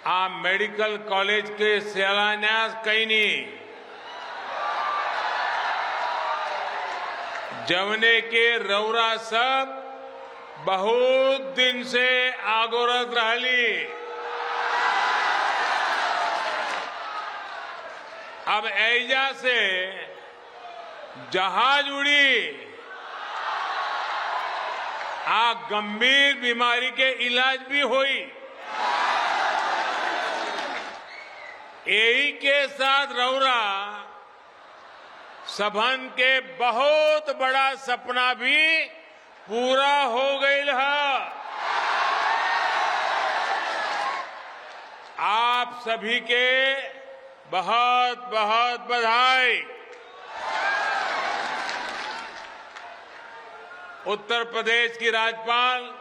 आ medical college के शिलान्यास कईनी जवने के रौरा सब बहुत दिन से आगोरत रहली। अब ऐजा से जहाज उड़ी आ गंभीर बीमारी के इलाज भी हुई। यही के साथ रौरा सबन के बहुत बड़ा सपना भी पूरा हो गई है। आप सभी के बहुत बहुत बधाई। उत्तर प्रदेश की राज्यपाल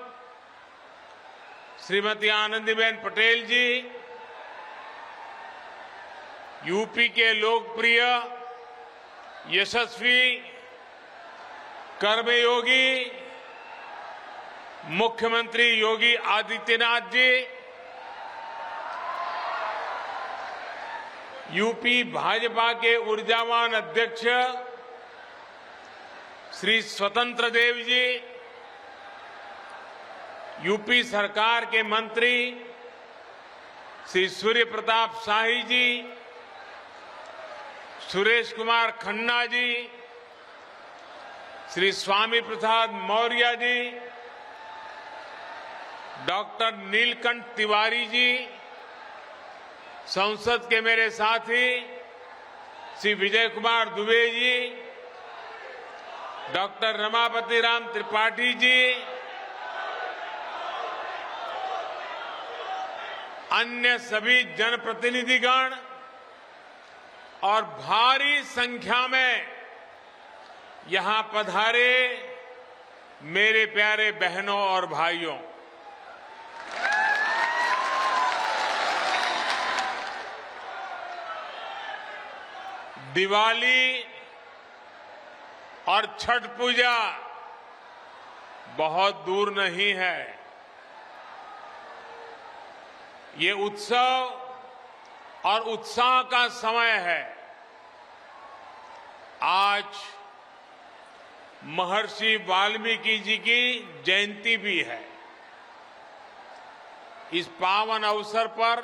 श्रीमती आनंदीबेन पटेल जी, यूपी के लोकप्रिय यशस्वी कर्मयोगी मुख्यमंत्री योगी आदित्यनाथ जी, यूपी भाजपा के ऊर्जावान अध्यक्ष श्री स्वतंत्र देव जी, यूपी सरकार के मंत्री श्री सूर्य प्रताप शाही जी, सुरेश कुमार खन्ना जी, श्री स्वामी प्रसाद मौर्य जी, डॉक्टर नीलकंठ तिवारी जी, संसद के मेरे साथी श्री विजय कुमार दुबे जी, डॉक्टर रमापति राम त्रिपाठी जी, अन्य सभी जनप्रतिनिधिगण और भारी संख्या में यहां पधारे मेरे प्यारे बहनों और भाइयों, दिवाली और छठ पूजा बहुत दूर नहीं है। ये उत्सव और उत्साह का समय है। आज महर्षि वाल्मीकि जी की जयंती भी है। इस पावन अवसर पर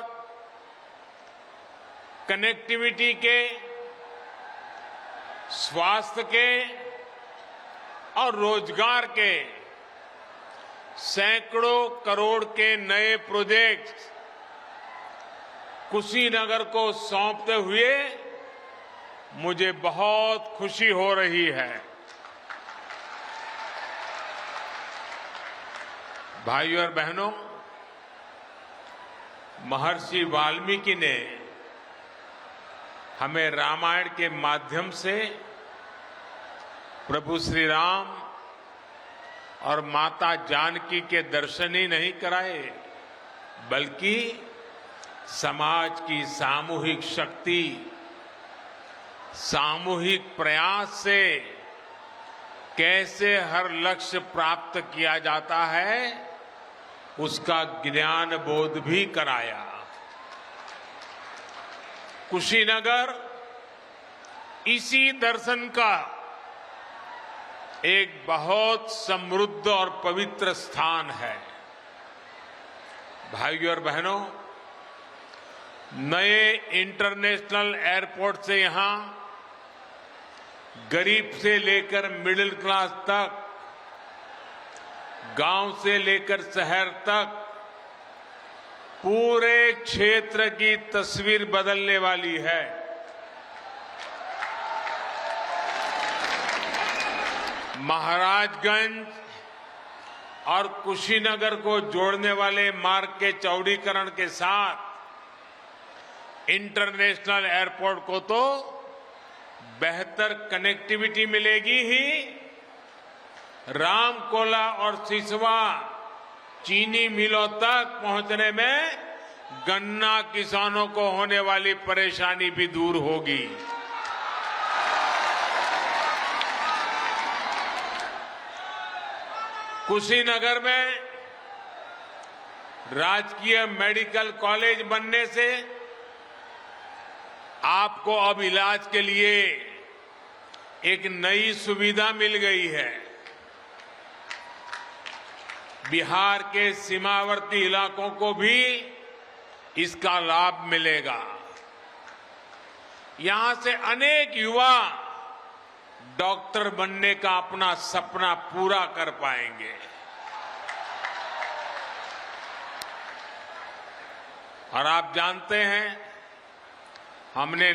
कनेक्टिविटी के, स्वास्थ्य के और रोजगार के सैकड़ों करोड़ के नए प्रोजेक्ट कुशीनगर को सौंपते हुए मुझे बहुत खुशी हो रही है। भाइयों और बहनों, महर्षि वाल्मीकि ने हमें रामायण के माध्यम से प्रभु श्री राम और माता जानकी के दर्शन ही नहीं कराए, बल्कि समाज की सामूहिक शक्ति, सामूहिक प्रयास से कैसे हर लक्ष्य प्राप्त किया जाता है उसका ज्ञान बोध भी कराया। कुशीनगर इसी दर्शन का एक बहुत समृद्ध और पवित्र स्थान है। भाइयों और बहनों, नए इंटरनेशनल एयरपोर्ट से यहां गरीब से लेकर मिडिल क्लास तक, गांव से लेकर शहर तक पूरे क्षेत्र की तस्वीर बदलने वाली है। महाराजगंज और कुशीनगर को जोड़ने वाले मार्ग के चौड़ीकरण के साथ इंटरनेशनल एयरपोर्ट को तो बेहतर कनेक्टिविटी मिलेगी ही, रामकोला और सिसवा चीनी मिलों तक पहुंचने में गन्ना किसानों को होने वाली परेशानी भी दूर होगी। कुशीनगर में राजकीय मेडिकल कॉलेज बनने से आपको अब इलाज के लिए एक नई सुविधा मिल गई है। बिहार के सीमावर्ती इलाकों को भी इसका लाभ मिलेगा। यहां से अनेक युवा डॉक्टर बनने का अपना सपना पूरा कर पाएंगे। और आप जानते हैं, हमने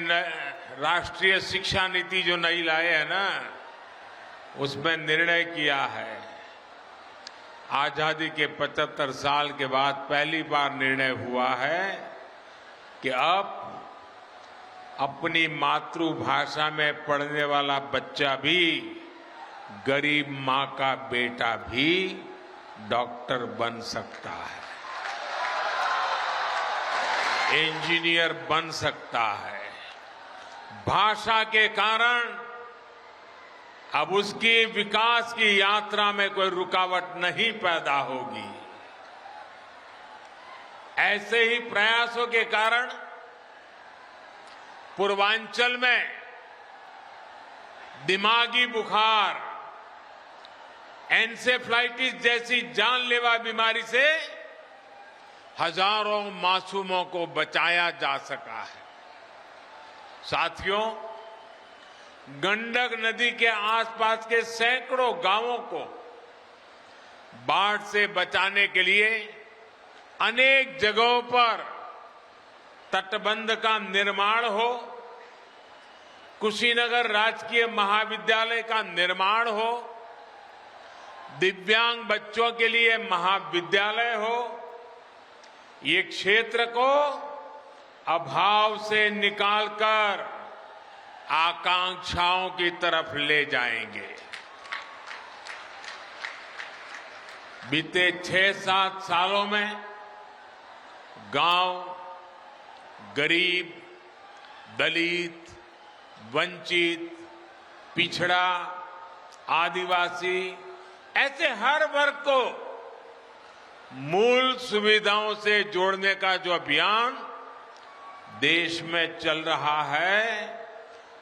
राष्ट्रीय शिक्षा नीति जो नई लाए है ना, उसमें निर्णय किया है, आजादी के 75 साल के बाद पहली बार निर्णय हुआ है कि अब अपनी मातृभाषा में पढ़ने वाला बच्चा भी, गरीब मां का बेटा भी डॉक्टर बन सकता है, इंजीनियर बन सकता है। भाषा के कारण अब उसकी विकास की यात्रा में कोई रुकावट नहीं पैदा होगी। ऐसे ही प्रयासों के कारण पूर्वांचल में दिमागी बुखार, एन्सेफ्लाइटिस जैसी जानलेवा बीमारी से हजारों मासूमों को बचाया जा सका है। साथियों, गंडक नदी के आसपास के सैकड़ों गांवों को बाढ़ से बचाने के लिए अनेक जगहों पर तटबंध का निर्माण हो, कुशीनगर राजकीय महाविद्यालय का निर्माण हो, दिव्यांग बच्चों के लिए महाविद्यालय हो, ये क्षेत्र को अभाव से निकालकर आकांक्षाओं की तरफ ले जाएंगे। बीते 6-7 सालों में गांव, गरीब, दलित, वंचित, पिछड़ा, आदिवासी, ऐसे हर वर्ग को मूल सुविधाओं से जोड़ने का जो अभियान देश में चल रहा है,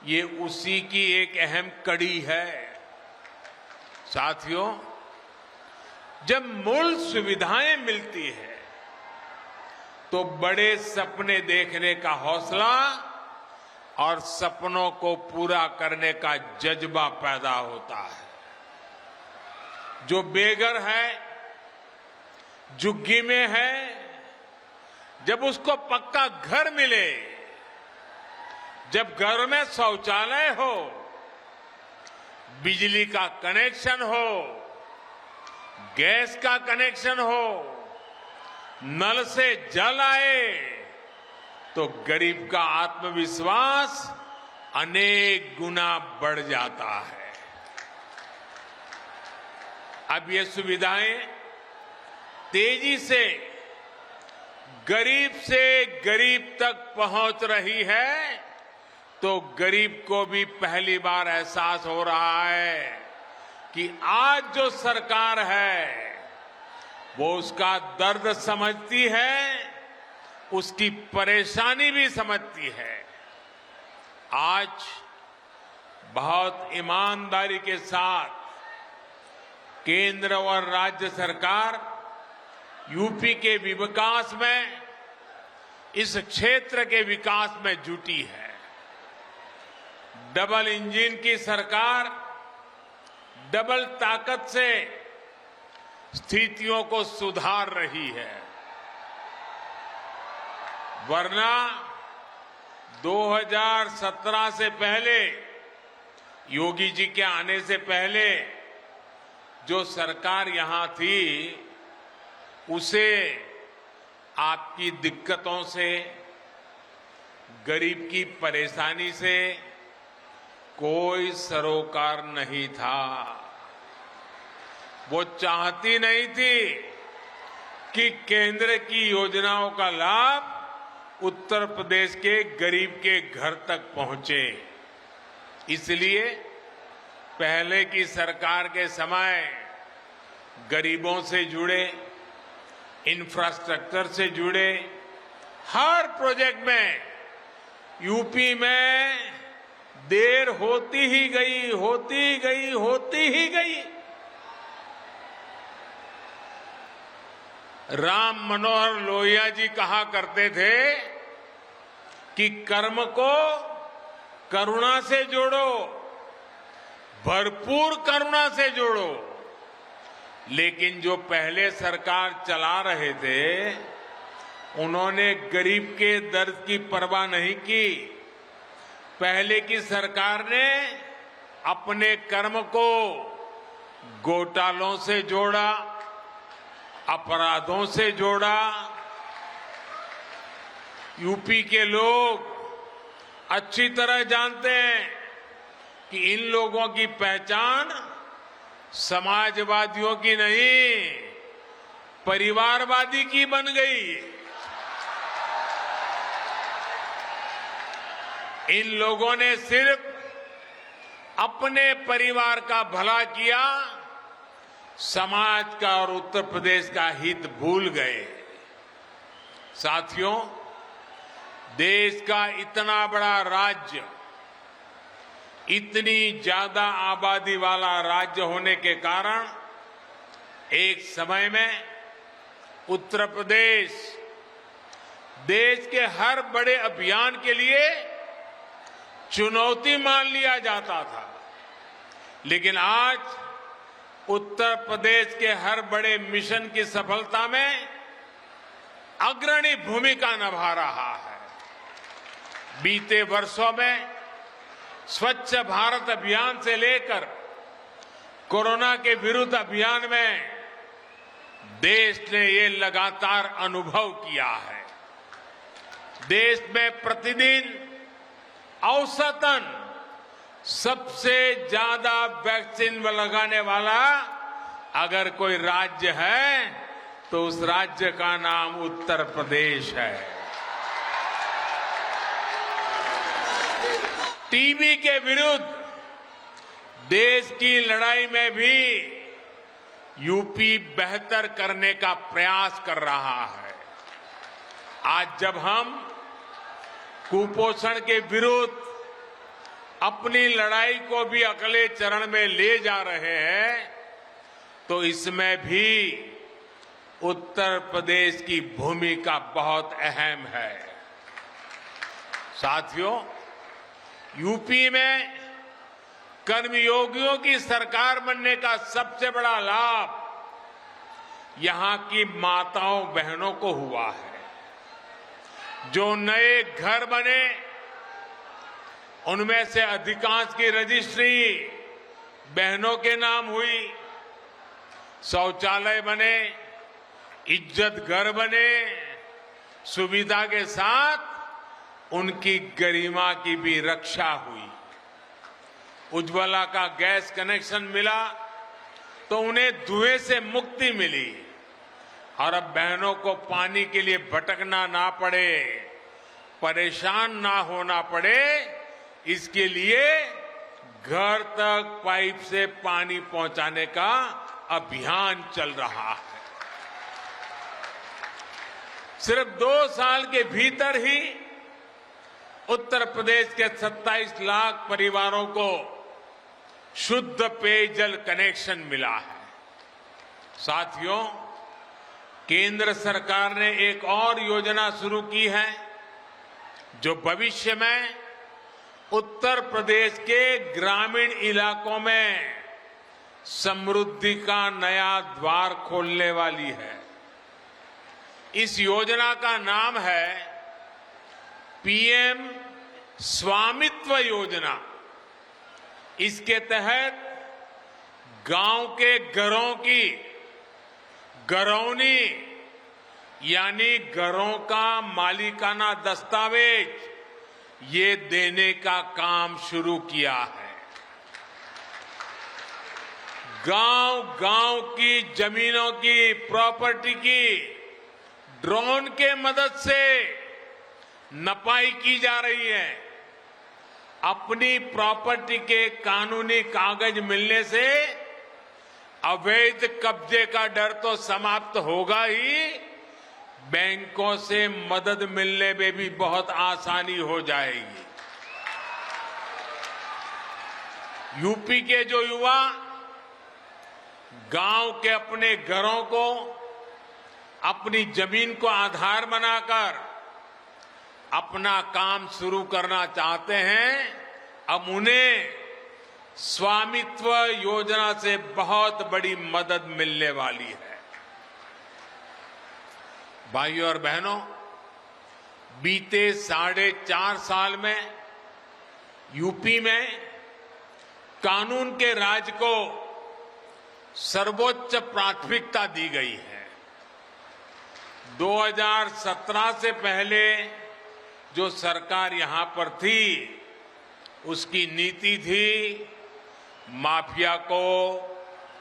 ये उसी की एक अहम कड़ी है। साथियों, जब मूल सुविधाएं मिलती है तो बड़े सपने देखने का हौसला और सपनों को पूरा करने का जज्बा पैदा होता है। जो बेघर है, झुग्गी में है, जब उसको पक्का घर मिले, जब घर में शौचालय हो, बिजली का कनेक्शन हो, गैस का कनेक्शन हो, नल से जल आए, तो गरीब का आत्मविश्वास अनेक गुना बढ़ जाता है। अब ये सुविधाएं तेजी से गरीब तक पहुंच रही है, तो गरीब को भी पहली बार एहसास हो रहा है कि आज जो सरकार है वो उसका दर्द समझती है, उसकी परेशानी भी समझती है। आज बहुत ईमानदारी के साथ केंद्र और राज्य सरकार यूपी के विकास में, इस क्षेत्र के विकास में जुटी है। डबल इंजन की सरकार डबल ताकत से स्थितियों को सुधार रही है, वरना 2017 से पहले, योगी जी के आने से पहले जो सरकार यहां थी, उसे आपकी दिक्कतों से, गरीब की परेशानी से कोई सरोकार नहीं था। वो चाहती नहीं थी कि केंद्र की योजनाओं का लाभ उत्तर प्रदेश के गरीब के घर तक पहुंचे। इसलिए पहले की सरकार के समय गरीबों से जुड़े इंफ्रास्ट्रक्चर से जुड़े हर प्रोजेक्ट में यूपी में देर होती ही गई। राम मनोहर लोहिया जी कहा करते थे कि कर्म को करुणा से जोड़ो, भरपूर करुणा से जोड़ो। लेकिन जो पहले सरकार चला रहे थे उन्होंने गरीब के दर्द की परवाह नहीं की। पहले की सरकार ने अपने कर्म को घोटालों से जोड़ा, अपराधों से जोड़ा। यूपी के लोग अच्छी तरह जानते हैं कि इन लोगों की पहचान समाजवादियों की नहीं, परिवारवादी की बन गई। इन लोगों ने सिर्फ अपने परिवार का भला किया, समाज का और उत्तर प्रदेश का हित भूल गए। साथियों, देश का इतना बड़ा राज्य, इतनी ज्यादा आबादी वाला राज्य होने के कारण एक समय में उत्तर प्रदेश देश के हर बड़े अभियान के लिए चुनौती मान लिया जाता था। लेकिन आज उत्तर प्रदेश के हर बड़े मिशन की सफलता में अग्रणी भूमिका निभा रहा है। बीते वर्षों में स्वच्छ भारत अभियान से लेकर कोरोना के विरुद्ध अभियान में देश ने ये लगातार अनुभव किया है। देश में प्रतिदिन औसतन सबसे ज्यादा वैक्सीन लगाने वाला अगर कोई राज्य है तो उस राज्य का नाम उत्तर प्रदेश है। टीबी के विरुद्ध देश की लड़ाई में भी यूपी बेहतर करने का प्रयास कर रहा है। आज जब हम कुपोषण के विरुद्ध अपनी लड़ाई को भी अगले चरण में ले जा रहे हैं तो इसमें भी उत्तर प्रदेश की भूमिका बहुत अहम है। साथियों, यूपी में कर्मयोगियों की सरकार बनने का सबसे बड़ा लाभ यहां की माताओं बहनों को हुआ है। जो नए घर बने उनमें से अधिकांश की रजिस्ट्री बहनों के नाम हुई। शौचालय बने, इज्जत घर बने, सुविधा के साथ उनकी गरिमा की भी रक्षा हुई। उज्ज्वला का गैस कनेक्शन मिला तो उन्हें धुएं से मुक्ति मिली और अब बहनों को पानी के लिए भटकना ना पड़े, परेशान ना होना पड़े, इसके लिए घर तक पाइप से पानी पहुंचाने का अभियान चल रहा है। सिर्फ 2 साल के भीतर ही उत्तर प्रदेश के 27 लाख परिवारों को शुद्ध पेयजल कनेक्शन मिला है। साथियों, केंद्र सरकार ने एक और योजना शुरू की है जो भविष्य में उत्तर प्रदेश के ग्रामीण इलाकों में समृद्धि का नया द्वार खोलने वाली है। इस योजना का नाम है पीएम स्वामित्व योजना। इसके तहत गांव के घरों की घरौनी यानी घरों का मालिकाना दस्तावेज ये देने का काम शुरू किया है। गांव-गांव की जमीनों की, प्रॉपर्टी की ड्रोन के मदद से नपाई की जा रही है। अपनी प्रॉपर्टी के कानूनी कागज मिलने से अवैध कब्जे का डर तो समाप्त होगा ही, बैंकों से मदद मिलने में भी बहुत आसानी हो जाएगी। यूपी के जो युवा गांव के अपने घरों को, अपनी जमीन को आधार बनाकर अपना काम शुरू करना चाहते हैं, अब उन्हें स्वामित्व योजना से बहुत बड़ी मदद मिलने वाली है। भाइयों और बहनों, बीते 4.5 साल में यूपी में कानून के राज को सर्वोच्च प्राथमिकता दी गई है। 2017 से पहले जो सरकार यहां पर थी, उसकी नीति थी माफिया को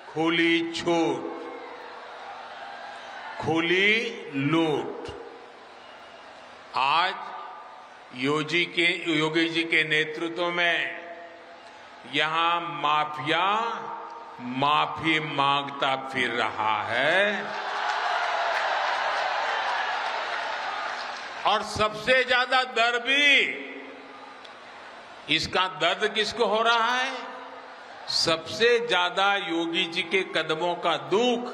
खुली छूट, खुली लूट। आज योगी जी के नेतृत्व में यहां माफिया माफी मांगता फिर रहा है। और सबसे ज्यादा दर्द भी, इसका दर्द किसको हो रहा है? सबसे ज्यादा योगी जी के कदमों का दुख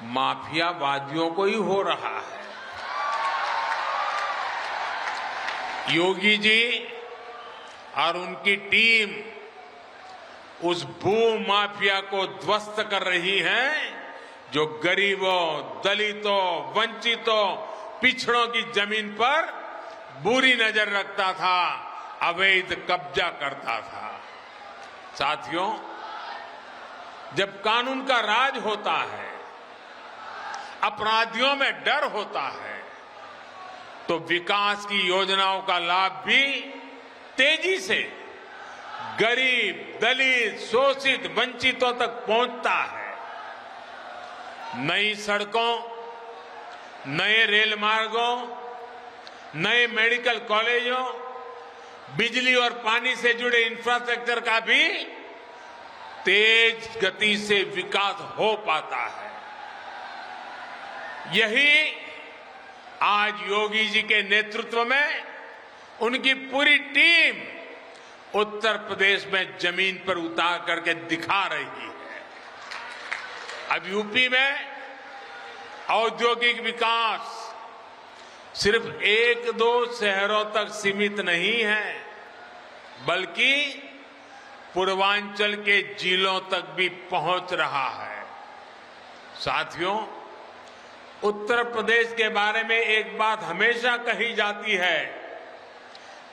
माफियावादियों को ही हो रहा है। योगी जी और उनकी टीम उस भू माफिया को ध्वस्त कर रही है जो गरीबों, दलितों, वंचितों, पिछड़ों की जमीन पर बुरी नजर रखता था, अवैध कब्जा करता था। साथियों, जब कानून का राज होता है, अपराधियों में डर होता है, तो विकास की योजनाओं का लाभ भी तेजी से गरीब, दलित, शोषित, वंचितों तक पहुंचता है। नई सड़कों, नए रेल मार्गों, नए मेडिकल कॉलेजों, बिजली और पानी से जुड़े इंफ्रास्ट्रक्चर का भी तेज गति से विकास हो पाता है। यही आज योगी जी के नेतृत्व में उनकी पूरी टीम उत्तर प्रदेश में जमीन पर उतार करके दिखा रही है। अब यूपी में औद्योगिक विकास सिर्फ 1-2 शहरों तक सीमित नहीं है, बल्कि पूर्वांचल के जिलों तक भी पहुंच रहा है। साथियों, उत्तर प्रदेश के बारे में एक बात हमेशा कही जाती है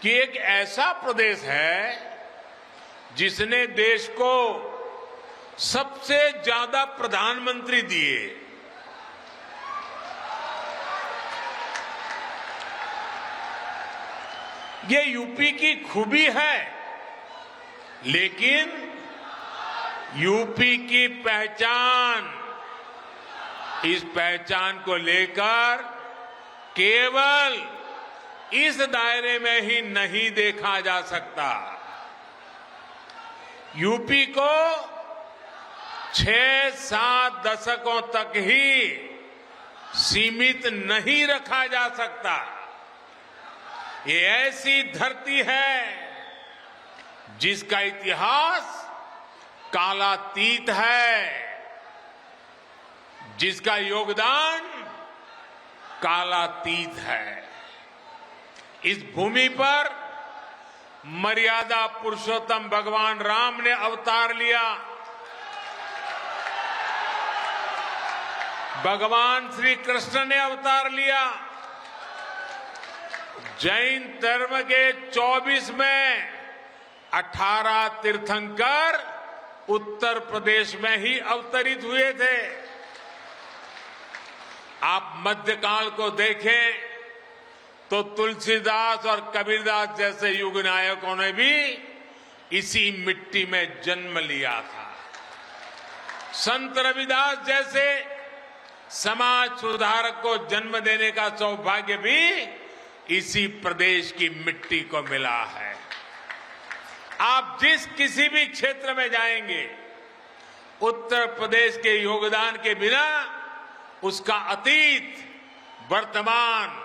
कि एक ऐसा प्रदेश है जिसने देश को सबसे ज्यादा प्रधानमंत्री दिए। ये यूपी की खूबी है, लेकिन यूपी की पहचान, इस पहचान को लेकर केवल इस दायरे में ही नहीं देखा जा सकता। यूपी को 6-7 दशकों तक ही सीमित नहीं रखा जा सकता। ये ऐसी धरती है जिसका इतिहास कालातीत है, जिसका योगदान कालातीत है। इस भूमि पर मर्यादा पुरुषोत्तम भगवान राम ने अवतार लिया। भगवान श्री कृष्ण ने अवतार लिया। जैन धर्म के 24 में 18 तीर्थंकर उत्तर प्रदेश में ही अवतरित हुए थे। आप मध्यकाल को देखें तो तुलसीदास और कबीरदास जैसे युग नायकों ने भी इसी मिट्टी में जन्म लिया था। संत रविदास जैसे समाज सुधारक को जन्म देने का सौभाग्य भी इसी प्रदेश की मिट्टी को मिला है। आप जिस किसी भी क्षेत्र में जाएंगे, उत्तर प्रदेश के योगदान के बिना उसका अतीत वर्तमान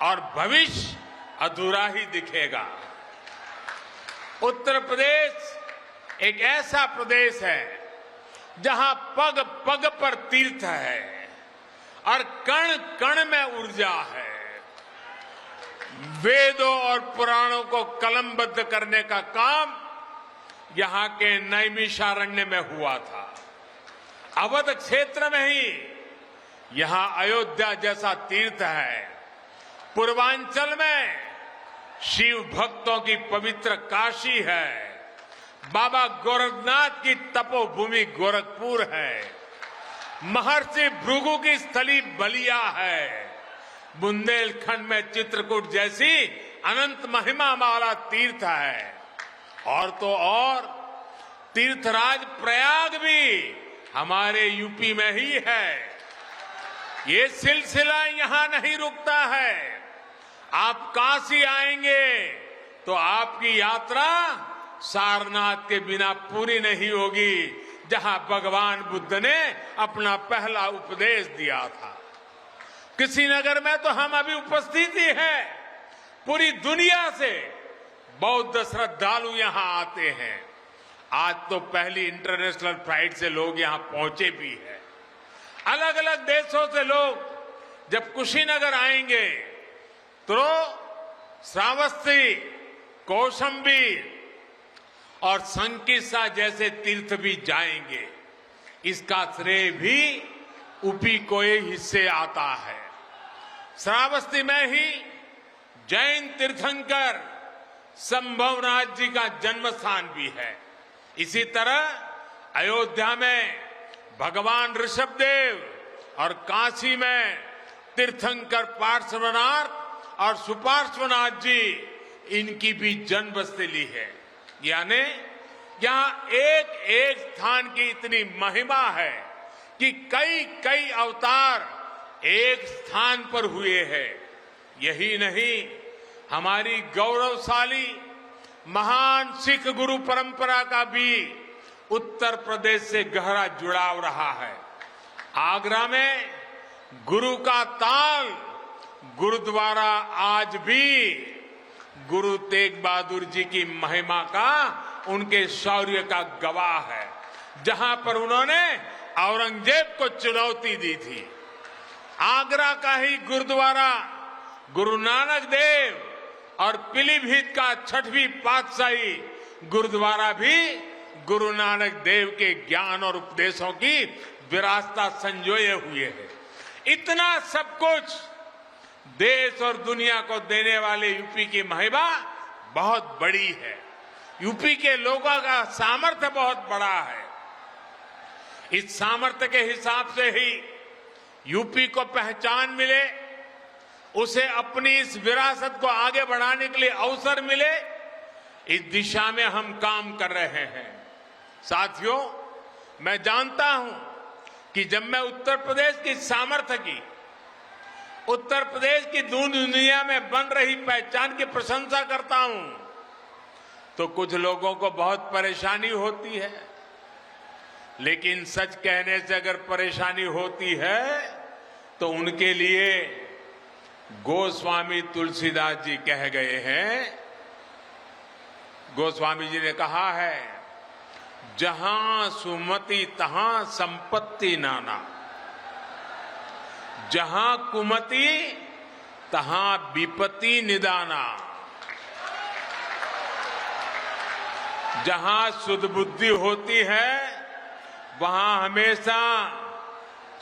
और भविष्य अधूरा ही दिखेगा। उत्तर प्रदेश एक ऐसा प्रदेश है जहां पग पग पर तीर्थ है और कण कण में ऊर्जा है। वेदों और पुराणों को कलमबद्ध करने का काम यहां के नैमिषारण्य में हुआ था। अवध क्षेत्र में ही यहां अयोध्या जैसा तीर्थ है। पूर्वांचल में शिव भक्तों की पवित्र काशी है। बाबा गोरखनाथ की तपोभूमि गोरखपुर है। महर्षि भृगु की स्थली बलिया है। बुंदेलखंड में चित्रकूट जैसी अनंत महिमा वाला तीर्थ है। और तो और तीर्थराज प्रयाग भी हमारे यूपी में ही है। ये सिलसिला यहां नहीं रुकता है। आप काशी आएंगे तो आपकी यात्रा सारनाथ के बिना पूरी नहीं होगी, जहां भगवान बुद्ध ने अपना पहला उपदेश दिया था। कुशीनगर में तो हम अभी उपस्थित ही है। पूरी दुनिया से बौद्ध श्रद्धालु यहां आते हैं। आज तो पहली इंटरनेशनल फ्लाइट से लोग यहां पहुंचे भी हैं। अलग अलग देशों से लोग जब कुशीनगर आएंगे तो श्रावस्ती, कौशाम्बी और संकिसा जैसे तीर्थ भी जाएंगे। इसका श्रेय भी यूपी को हिस्से आता है। श्रावस्ती में ही जैन तीर्थंकर संभवनाथ जी का जन्म स्थान भी है। इसी तरह अयोध्या में भगवान ऋषभदेव और काशी में तीर्थंकर पार्श्वनाथ और सुपार्श्वनाथ जी, इनकी भी जन्मस्थली है। यानी यहां एक एक स्थान की इतनी महिमा है कि कई कई अवतार एक स्थान पर हुए हैं। यही नहीं, हमारी गौरवशाली महान सिख गुरु परंपरा का भी उत्तर प्रदेश से गहरा जुड़ाव रहा है। आगरा में गुरु का ताल गुरुद्वारा आज भी गुरु तेग बहादुर जी की महिमा का, उनके शौर्य का गवाह है। जहां पर उन्होंने औरंगजेब को चुनौती दी थी। आगरा का ही गुरुद्वारा गुरु नानक देव और पीलीभीत का 6वीं पातशाही गुरुद्वारा भी गुरु नानक देव के ज्ञान और उपदेशों की विरासत संजोए हुए है। इतना सब कुछ देश और दुनिया को देने वाले यूपी की महिमा बहुत बड़ी है। यूपी के लोगों का सामर्थ्य बहुत बड़ा है। इस सामर्थ्य के हिसाब से ही यूपी को पहचान मिले, उसे अपनी इस विरासत को आगे बढ़ाने के लिए अवसर मिले, इस दिशा में हम काम कर रहे हैं। साथियों, मैं जानता हूं कि जब मैं उत्तर प्रदेश की सामर्थ्य की, उत्तर प्रदेश की दुनिया में बन रही पहचान की प्रशंसा करता हूं तो कुछ लोगों को बहुत परेशानी होती है। लेकिन सच कहने से अगर परेशानी होती है तो उनके लिए गोस्वामी तुलसीदास जी कह गए हैं। गोस्वामी जी ने कहा है, जहां सुमति तहां संपत्ति नाना, जहां कुमति तहां विपत्ति निदाना। जहां शुद्ध बुद्धि होती है वहां हमेशा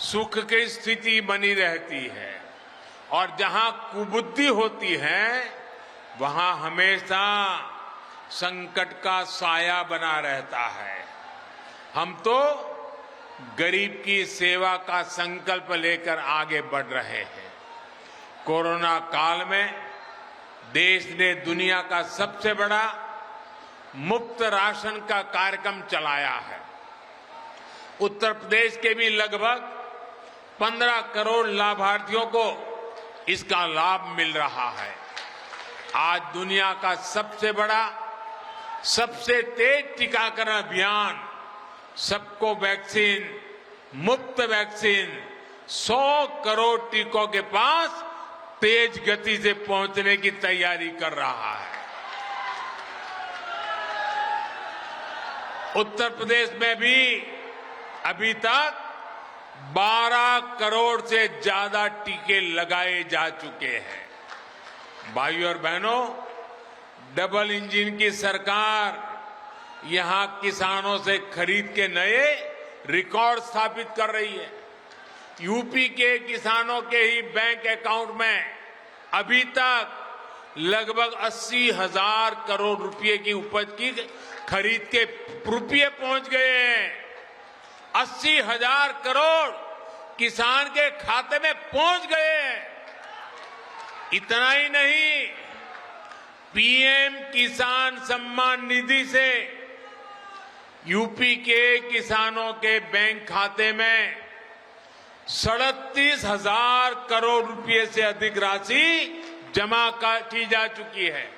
सुख की स्थिति बनी रहती है, और जहां कुबुद्धि होती है वहां हमेशा संकट का साया बना रहता है। हम तो गरीब की सेवा का संकल्प लेकर आगे बढ़ रहे हैं। कोरोना काल में देश ने दुनिया का सबसे बड़ा मुफ्त राशन का कार्यक्रम चलाया है। उत्तर प्रदेश के भी लगभग 15 करोड़ लाभार्थियों को इसका लाभ मिल रहा है। आज दुनिया का सबसे बड़ा, सबसे तेज टीकाकरण अभियान सबको वैक्सीन, मुफ्त वैक्सीन 100 करोड़ टीकों के पास तेज गति से पहुंचने की तैयारी कर रहा है। उत्तर प्रदेश में भी अभी तक 12 करोड़ से ज्यादा टीके लगाए जा चुके हैं। भाइयों और बहनों, डबल इंजन की सरकार यहां किसानों से खरीद के नए रिकॉर्ड स्थापित कर रही है। यूपी के किसानों के ही बैंक अकाउंट में अभी तक लगभग 80,000 करोड़ रुपए की उपज की खरीद के रुपये पहुंच गए हैं। 80,000 करोड़ किसान के खाते में पहुंच गए हैं। इतना ही नहीं, पीएम किसान सम्मान निधि से यूपी के किसानों के बैंक खाते में 37,000 करोड़ रुपए से अधिक राशि जमा की जा चुकी है।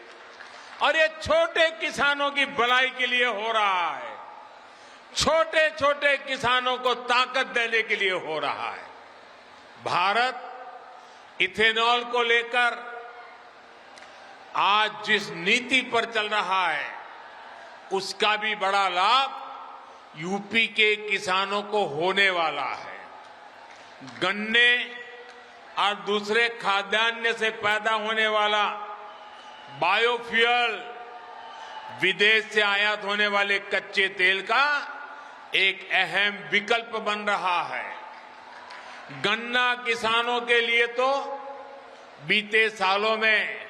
और ये छोटे किसानों की भलाई के लिए हो रहा है। छोटे छोटे किसानों को ताकत देने के लिए हो रहा है। भारत इथेनॉल को लेकर आज जिस नीति पर चल रहा है, उसका भी बड़ा लाभ यूपी के किसानों को होने वाला है। गन्ने और दूसरे खाद्यान्न से पैदा होने वाला बायोफ्यूल, विदेश से आयात होने वाले कच्चे तेल का एक अहम विकल्प बन रहा है। गन्ना किसानों के लिए तो बीते सालों में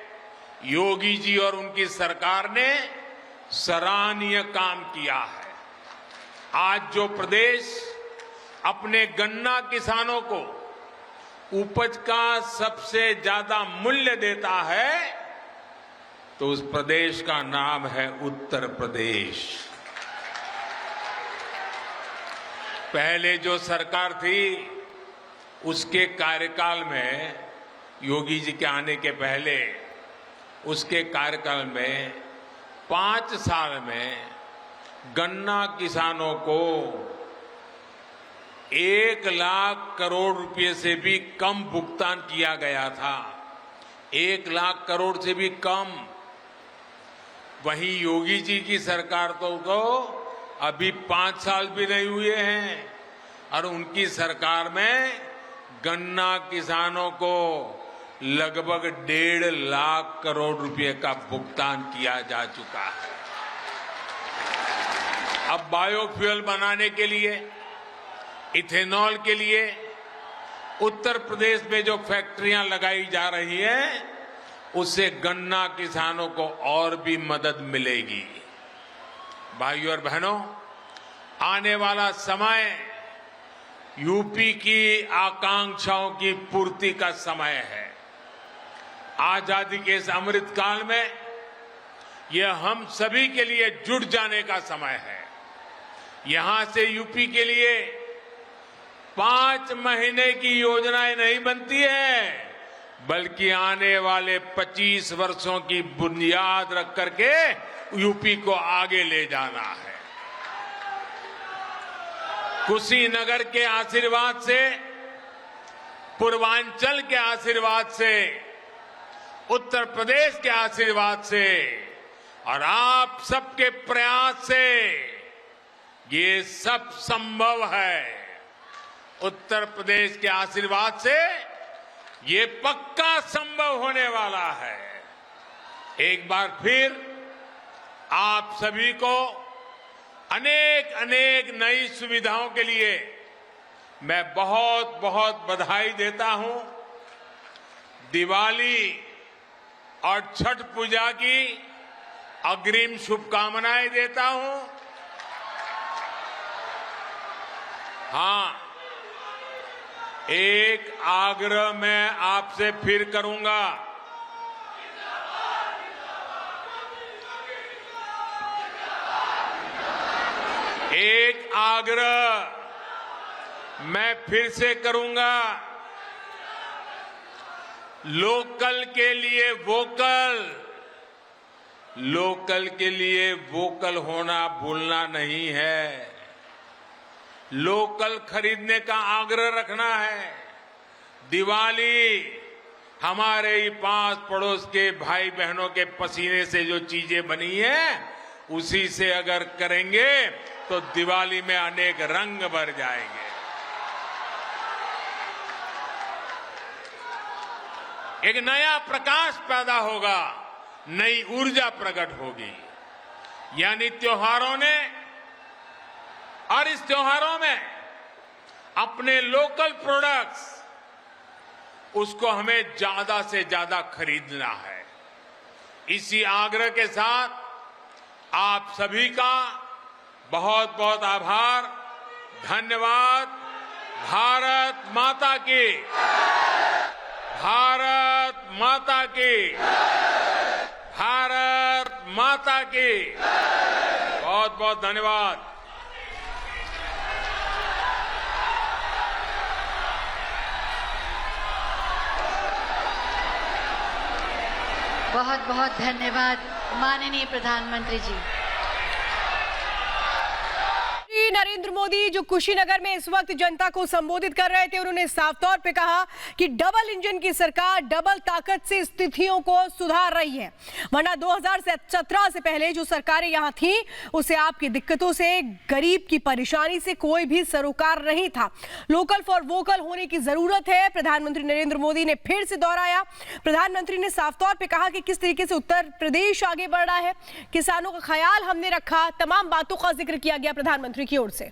योगी जी और उनकी सरकार ने सराहनीय काम किया है। आज जो प्रदेश अपने गन्ना किसानों को उपज का सबसे ज्यादा मूल्य देता है, तो उस प्रदेश का नाम है उत्तर प्रदेश। पहले जो सरकार थी, उसके कार्यकाल में, योगी जी के आने के पहले उसके कार्यकाल में 5 साल में गन्ना किसानों को 1 लाख करोड़ रुपए से भी कम भुगतान किया गया था। 1 लाख करोड़ से भी कम। वहीं योगी जी की सरकार तो अभी 5 साल भी नहीं हुए हैं और उनकी सरकार में गन्ना किसानों को लगभग 1.5 लाख करोड़ रुपए का भुगतान किया जा चुका है। अब बायोफ्यूल बनाने के लिए, इथेनॉल के लिए उत्तर प्रदेश में जो फैक्ट्रियां लगाई जा रही हैं, उससे गन्ना किसानों को और भी मदद मिलेगी। भाइयों और बहनों, आने वाला समय यूपी की आकांक्षाओं की पूर्ति का समय है। आजादी के इस अमृत काल में यह हम सभी के लिए जुट जाने का समय है। यहां से यूपी के लिए 5 महीने की योजनाएं नहीं बनती है, बल्कि आने वाले 25 वर्षों की बुनियाद रख करके यूपी को आगे ले जाना है। कुशीनगर के आशीर्वाद से, पूर्वांचल के आशीर्वाद से, उत्तर प्रदेश के आशीर्वाद से और आप सबके प्रयास से ये सब संभव है। उत्तर प्रदेश के आशीर्वाद से ये पक्का संभव होने वाला है। एक बार फिर आप सभी को अनेक अनेक नई सुविधाओं के लिए मैं बहुत बहुत बधाई देता हूं। दिवाली और छठ पूजा की अग्रिम शुभकामनाएं देता हूं। हाँ, एक आग्रह मैं आपसे फिर करूंगा। एक आग्रह मैं फिर से करूंगा। लोकल के लिए वोकल, लोकल के लिए वोकल होना भूलना नहीं है। लोकल खरीदने का आग्रह रखना है। दिवाली हमारे ही पास पड़ोस के भाई बहनों के पसीने से जो चीजें बनी है उसी से अगर करेंगे तो दिवाली में अनेक रंग भर जाएंगे। एक नया प्रकाश पैदा होगा, नई ऊर्जा प्रकट होगी। यानी त्योहारों ने और इस त्योहारों में अपने लोकल प्रोडक्ट्स उसको हमें ज्यादा से ज्यादा खरीदना है। इसी आग्रह के साथ आप सभी का बहुत बहुत आभार, धन्यवाद। भारत माता की, भारत माता की, भारत माता की। बहुत बहुत धन्यवाद। बहुत बहुत धन्यवाद माननीय प्रधानमंत्री जी। नरेंद्र मोदी जो कुशीनगर में इस वक्त जनता को संबोधित कर रहे थे, उन्होंने साफ तौर पे कहा कि डबल इंजन की सरकार डबल ताकत से स्थितियों को सुधार रही है। वरना 2017 से पहले जो सरकारें यहां थी उसे आपकी दिक्कतों से, गरीब की परेशानी से कोई भी सरोकार नहीं था। लोकल फॉर वोकल होने की जरूरत है, प्रधानमंत्री नरेंद्र मोदी ने फिर से दोहराया। प्रधानमंत्री ने साफ तौर पर कहा कि किस तरीके से उत्तर प्रदेश आगे बढ़ रहा है, किसानों का ख्याल हमने रखा, तमाम बातों का जिक्र किया गया प्रधानमंत्री की ओर से।